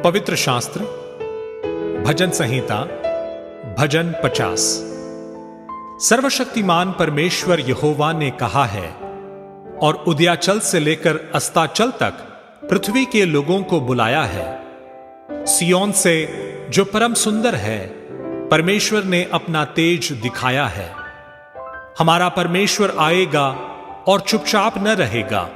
पवित्र शास्त्र भजन संहिता भजन 50। सर्वशक्तिमान परमेश्वर यहोवा ने कहा है और उदयाचल से लेकर अस्ताचल तक पृथ्वी के लोगों को बुलाया है। सियोन से जो परम सुंदर है, परमेश्वर ने अपना तेज दिखाया है। हमारा परमेश्वर आएगा और चुपचाप न रहेगा।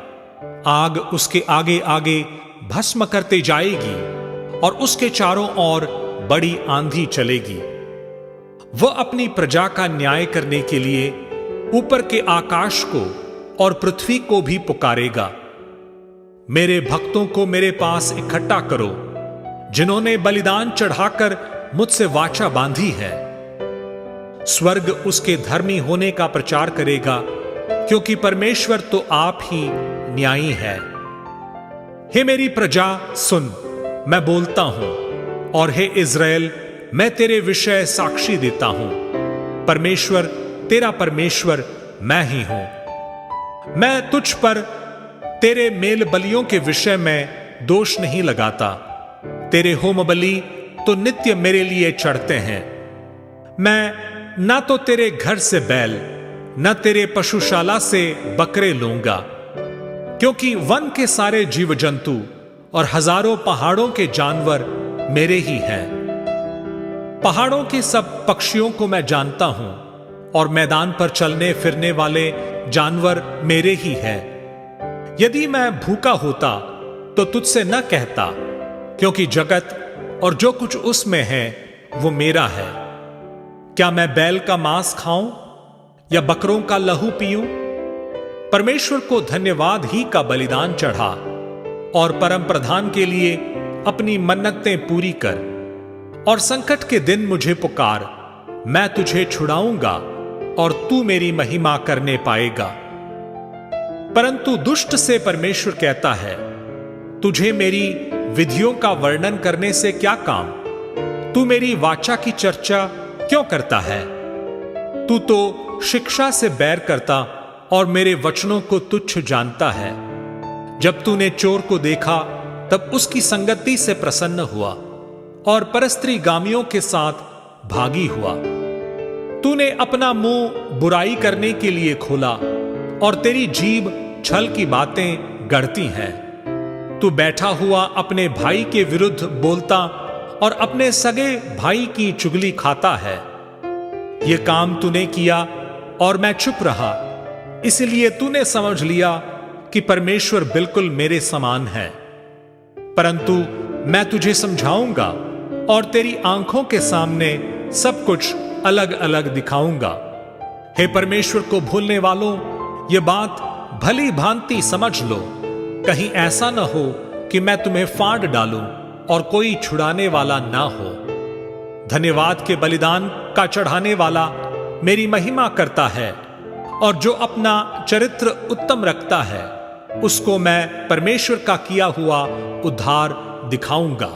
आग उसके आगे आगे भस्म करते जाएगी और उसके चारों ओर बड़ी आंधी चलेगी। वह अपनी प्रजा का न्याय करने के लिए ऊपर के आकाश को और पृथ्वी को भी पुकारेगा। मेरे भक्तों को मेरे पास इकट्ठा करो, जिन्होंने बलिदान चढ़ाकर मुझसे वाचा बांधी है। स्वर्ग उसके धर्मी होने का प्रचार करेगा, क्योंकि परमेश्वर तो आप ही न्यायी है। हे मेरी प्रजा सुन, मैं बोलता हूं, और हे इज़राइल, मैं तेरे विषय साक्षी देता हूं। परमेश्वर तेरा परमेश्वर मैं ही हूं। मैं तुझ पर तेरे मेल बलियों के विषय में दोष नहीं लगाता। तेरे होम बलि तो नित्य मेरे लिए चढ़ते हैं। मैं ना तो तेरे घर से बैल न तेरे पशुशाला से बकरे लूंगा, क्योंकि वन के सारे जीव जंतु और हजारों पहाड़ों के जानवर मेरे ही हैं। पहाड़ों के सब पक्षियों को मैं जानता हूं, और मैदान पर चलने फिरने वाले जानवर मेरे ही हैं। यदि मैं भूखा होता तो तुझसे न कहता, क्योंकि जगत और जो कुछ उसमें है वो मेरा है। क्या मैं बैल का मांस खाऊं या बकरों का लहू पीऊं? परमेश्वर को धन्यवाद ही का बलिदान चढ़ा और परम प्रधान के लिए अपनी मन्नतें पूरी कर। और संकट के दिन मुझे पुकार, मैं तुझे छुड़ाऊंगा और तू मेरी महिमा करने पाएगा। परंतु दुष्ट से परमेश्वर कहता है, तुझे मेरी विधियों का वर्णन करने से क्या काम? तू मेरी वाचा की चर्चा क्यों करता है? तू तो शिक्षा से बैर करता और मेरे वचनों को तुच्छ जानता है। जब तूने चोर को देखा तब उसकी संगति से प्रसन्न हुआ और परस्त्री गामियों के साथ भागी हुआ। तूने अपना मुंह बुराई करने के लिए खोला और तेरी जीभ छल की बातें गढ़ती हैं। तू बैठा हुआ अपने भाई के विरुद्ध बोलता और अपने सगे भाई की चुगली खाता है। यह काम तूने किया और मैं चुप रहा, इसलिए तूने समझ लिया कि परमेश्वर बिल्कुल मेरे समान है। परंतु मैं तुझे समझाऊंगा और तेरी आंखों के सामने सब कुछ अलग अलग दिखाऊंगा। हे परमेश्वर को भूलने वालों, यह बात भली भांति समझ लो। कहीं ऐसा न हो कि मैं तुम्हें फाड़ डालूं और कोई छुड़ाने वाला ना हो। धन्यवाद के बलिदान का चढ़ाने वाला मेरी महिमा करता है, और जो अपना चरित्र उत्तम रखता है उसको मैं परमेश्वर का किया हुआ उद्धार दिखाऊंगा।